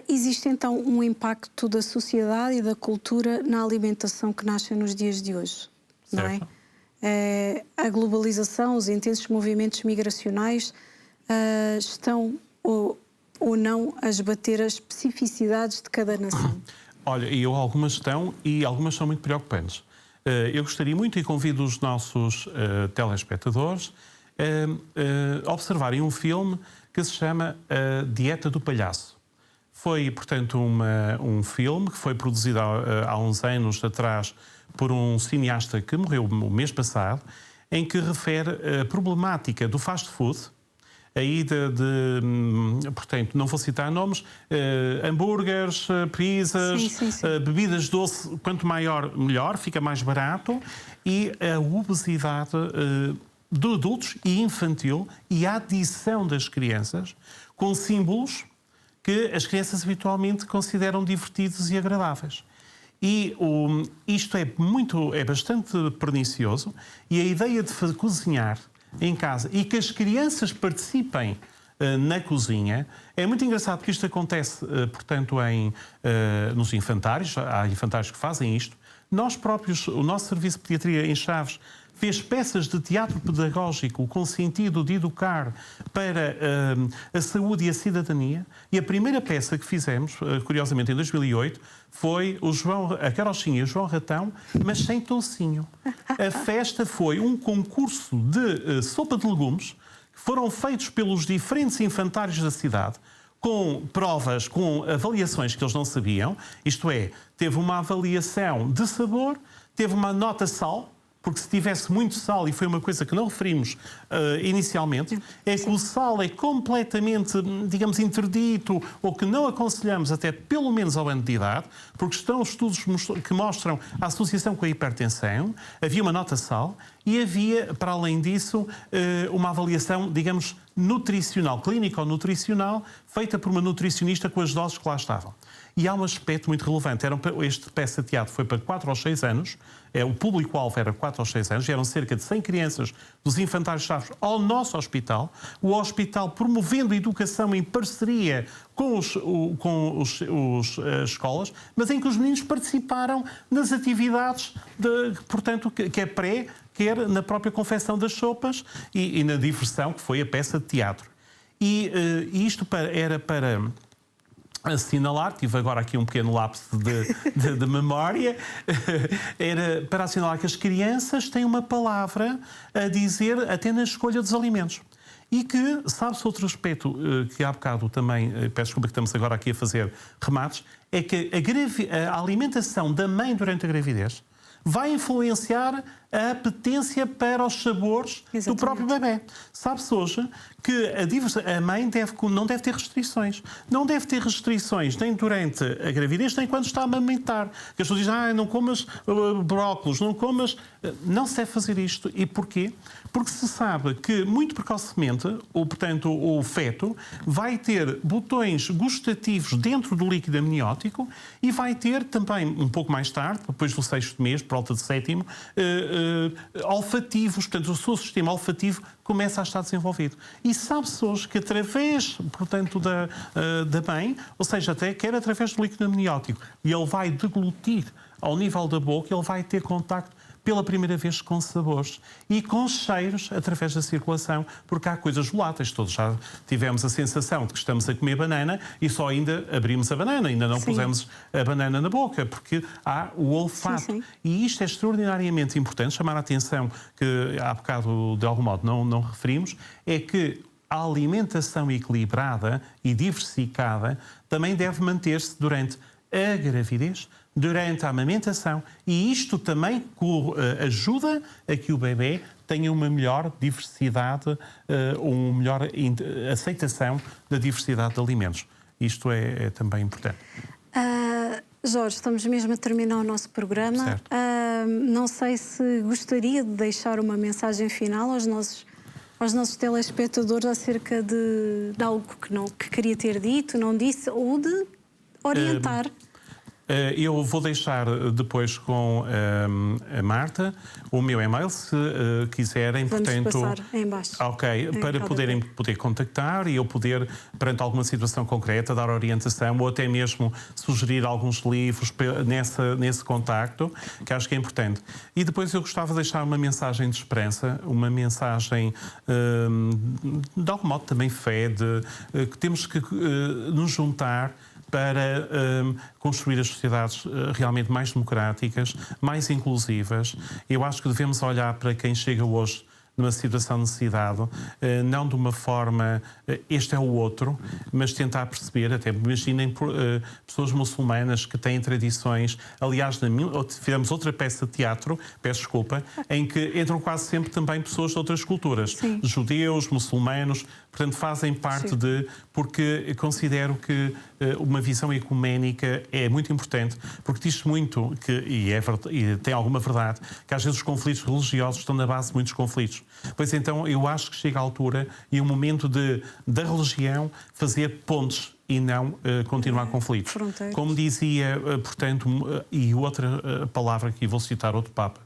Existe então um impacto da sociedade e da cultura na alimentação que nasce nos dias de hoje, não é? A globalização, os intensos movimentos migracionais estão ou não a esbater as especificidades de cada nação? Olha, algumas estão e algumas são muito preocupantes. Eu gostaria muito, e convido os nossos telespectadores a observarem um filme que se chama A Dieta do Palhaço. Foi, portanto, um filme que foi produzido há uns anos atrás por um cineasta que morreu o mês passado, em que refere a problemática do fast food, a ida portanto, não vou citar nomes, hambúrgueres, pizzas, bebidas doces, quanto maior, melhor, fica mais barato, e a obesidade de adultos e infantil e a adição das crianças com símbolos que as crianças habitualmente consideram divertidos e agradáveis. E isto é bastante pernicioso, e a ideia de cozinhar em casa e que as crianças participem na cozinha. É muito engraçado que isto acontece, portanto, nos infantários. Há infantários que fazem isto. Nós próprios, o nosso Serviço de Pediatria em Chaves, fez peças de teatro pedagógico com sentido de educar para a saúde e a cidadania. E a primeira peça que fizemos, curiosamente em 2008, foi a Carochinha e o João Ratão, mas sem toucinho. A festa foi um concurso de sopa de legumes que foram feitos pelos diferentes infantários da cidade, com provas, com avaliações que eles não sabiam. Isto é, teve uma avaliação de sabor, teve uma nota sal, porque se tivesse muito sal, e foi uma coisa que não referimos inicialmente, é que o sal é completamente, digamos, interdito, ou que não aconselhamos até pelo menos ao ano de idade, porque estão estudos que mostram a associação com a hipertensão. Havia uma nota sal e havia, para além disso, uma avaliação, digamos, nutricional, clínico-nutricional, feita por uma nutricionista com as doses que lá estavam. E há um aspecto muito relevante. Este peça de teatro foi para 4 ou 6 anos. O público-alvo era 4 ou 6 anos. Eram cerca de 100 crianças dos infantários Chaves ao nosso hospital. O hospital promovendo a educação em parceria com as escolas, mas em que os meninos participaram nas atividades, portanto, que é pré, quer na própria confecção das sopas e na diversão que foi a peça de teatro. E isto era para assinalar, tive agora aqui um pequeno lapso de memória, era para assinalar que as crianças têm uma palavra a dizer até na escolha dos alimentos. E que, sabe-se outro aspecto que há bocado também, peço desculpa que estamos agora aqui a fazer remates, é que a alimentação da mãe durante a gravidez vai influenciar a apetência para os sabores do próprio bebê. Sabe-se hoje que a mãe não deve ter restrições. Não deve ter restrições nem durante a gravidez, nem quando está a amamentar. As pessoas dizem, não comas brócolos, não comas... Não se deve fazer isto. E porquê? Porque se sabe que, muito precocemente, o feto vai ter botões gustativos dentro do líquido amniótico e vai ter também, um pouco mais tarde, depois do 6º mês, por volta do 7º, olfativos. Portanto, o seu sistema olfativo começa a estar desenvolvido. E sabe-se hoje que através, portanto, da mãe, ou seja, até quer através do líquido amniótico, e ele vai deglutir ao nível da boca, ele vai ter contacto pela primeira vez com sabores e com cheiros através da circulação, porque há coisas voláteis. Todos já tivemos a sensação de que estamos a comer banana e só ainda abrimos a banana, ainda não pusemos a banana na boca, porque há o olfato. Sim. E isto é extraordinariamente importante, chamar a atenção, que há bocado de algum modo não referimos, é que a alimentação equilibrada e diversificada também deve manter-se durante a gravidez, durante a amamentação, e isto também ajuda a que o bebê tenha uma melhor diversidade, uma melhor aceitação da diversidade de alimentos. Isto é também importante. Jorge, estamos mesmo a terminar o nosso programa. Não sei se gostaria de deixar uma mensagem final aos nossos telespectadores acerca de algo que queria ter dito, não disse, ou de orientar. Eu vou deixar depois com a Marta o meu e-mail, se quiserem. Vamos portanto, passar em baixo. Ok, para poder contactar e eu poder, perante alguma situação concreta, dar orientação ou até mesmo sugerir alguns livros nesse contacto, que acho que é importante. E depois eu gostava de deixar uma mensagem de esperança, uma mensagem de algum modo também fé, que temos que nos juntar para construir as sociedades realmente mais democráticas, mais inclusivas. Eu acho que devemos olhar para quem chega hoje numa situação de necessidade, não de uma forma, este é o outro, mas tentar perceber, até imaginem pessoas muçulmanas que têm tradições. Aliás, fizemos outra peça de teatro, peço desculpa, em que entram quase sempre também pessoas de outras culturas. Sim. Judeus, muçulmanos, portanto fazem parte porque considero que uma visão ecuménica é muito importante, porque diz muito, e tem alguma verdade, que às vezes os conflitos religiosos estão na base de muitos conflitos. Pois então eu acho que chega a altura e o momento da religião fazer pontes e não continuar conflitos. Fronteiras. Como dizia, portanto, e outra palavra que vou citar, outro Papa,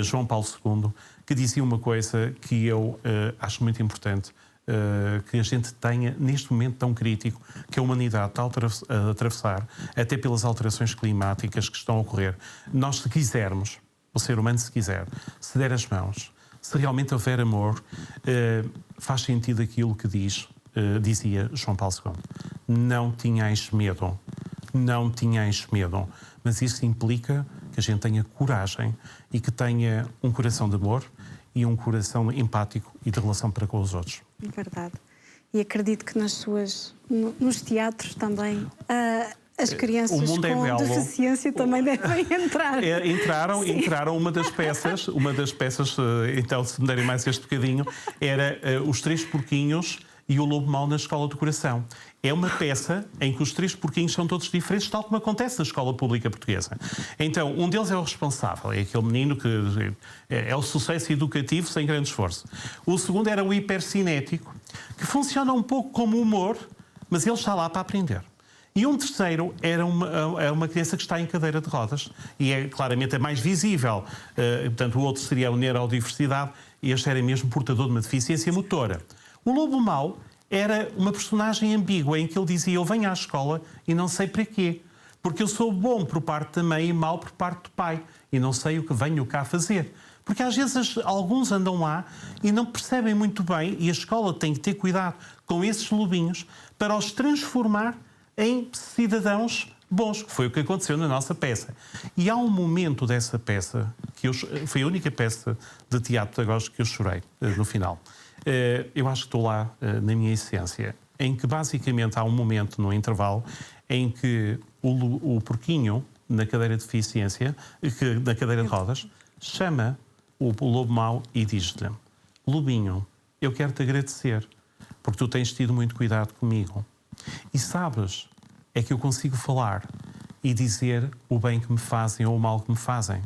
João Paulo II, que dizia uma coisa que eu acho muito importante que a gente tenha neste momento tão crítico que a humanidade está a atravessar, até pelas alterações climáticas que estão a ocorrer. Nós, se quisermos, o ser humano, se quiser, se der as mãos, se realmente houver amor, faz sentido aquilo que dizia João Paulo II. Não tenhais medo, não tenhais medo. Mas isso implica que a gente tenha coragem e que tenha um coração de amor e um coração empático e de relação para com os outros. Verdade. E acredito que nos teatros também as crianças com deficiência também devem entrar. Entraram uma das peças, então, se me derem mais este bocadinho, era Os Três Porquinhos e o Lobo Mau na Escola do Coração. É uma peça em que os três porquinhos são todos diferentes, tal como acontece na escola pública portuguesa. Então, um deles é o responsável, é aquele menino que é o sucesso educativo sem grande esforço. O segundo era o hipercinético, que funciona um pouco como humor, mas ele está lá para aprender. E um terceiro era uma criança que está em cadeira de rodas e é claramente a mais visível. Portanto, o outro seria o neurodiversidade e este era mesmo portador de uma deficiência motora. O Lobo Mau era uma personagem ambígua em que ele dizia: eu venho à escola e não sei para quê, porque eu sou bom por parte da mãe e mau por parte do pai e não sei o que venho cá fazer. Porque às vezes alguns andam lá e não percebem muito bem e a escola tem que ter cuidado com esses lobinhos para os transformar em cidadãos bons, que foi o que aconteceu na nossa peça. E há um momento dessa peça, foi a única peça de teatro pedagógico que eu chorei no final. Eu acho que estou lá na minha essência, em que basicamente há um momento no intervalo em que o porquinho na cadeira de deficiência, na cadeira de rodas, chama o Lobo Mau e diz-lhe: Lobinho, eu quero-te agradecer porque tu tens tido muito cuidado comigo. E sabes, é que eu consigo falar e dizer o bem que me fazem ou o mal que me fazem.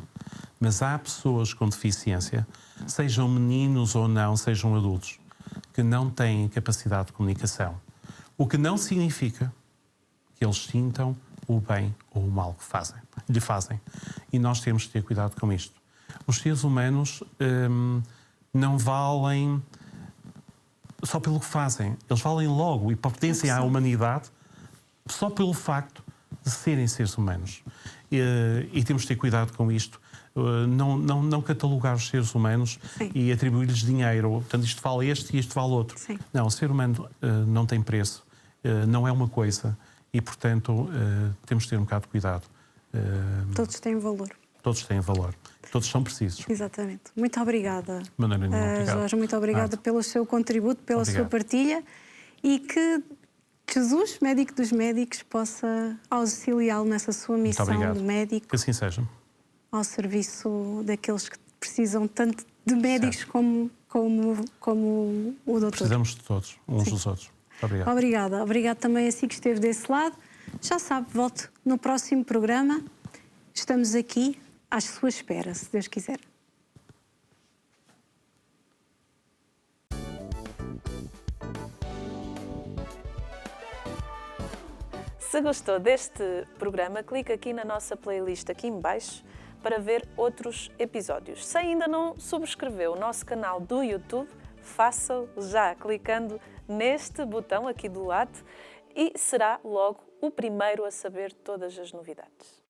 Mas há pessoas com deficiência, sejam meninos ou não, sejam adultos, que não têm capacidade de comunicação. O que não significa que eles sintam o bem ou o mal que lhe fazem. E nós temos de ter cuidado com isto. Os seres humanos não valem só pelo que fazem. Eles valem logo e pertencem à humanidade só pelo facto de serem seres humanos. E temos de ter cuidado com isto. Não catalogar os seres humanos e atribuir-lhes dinheiro. Portanto, isto vale este e isto vale outro. Sim. Não, o ser humano não tem preço, não é uma coisa e, portanto, temos de ter um bocado de cuidado. Todos têm valor. Todos têm valor. Todos são precisos. Exatamente. Muito obrigada. De maneira nenhuma. Jorge, muito obrigada pelo seu contributo, pela sua partilha e que Jesus, médico dos médicos, possa auxiliá-lo nessa sua missão de médico. Que assim seja. Ao serviço daqueles que precisam tanto de médicos como o doutor. Precisamos de todos, uns dos outros. Muito obrigado. Obrigada. Obrigada também a si que esteve desse lado. Já sabe, volte no próximo programa. Estamos aqui à sua espera, se Deus quiser. Se gostou deste programa, clique aqui na nossa playlist aqui em baixo para ver outros episódios. Se ainda não subscreveu o nosso canal do YouTube, faça-o já clicando neste botão aqui do lado e será logo o primeiro a saber todas as novidades.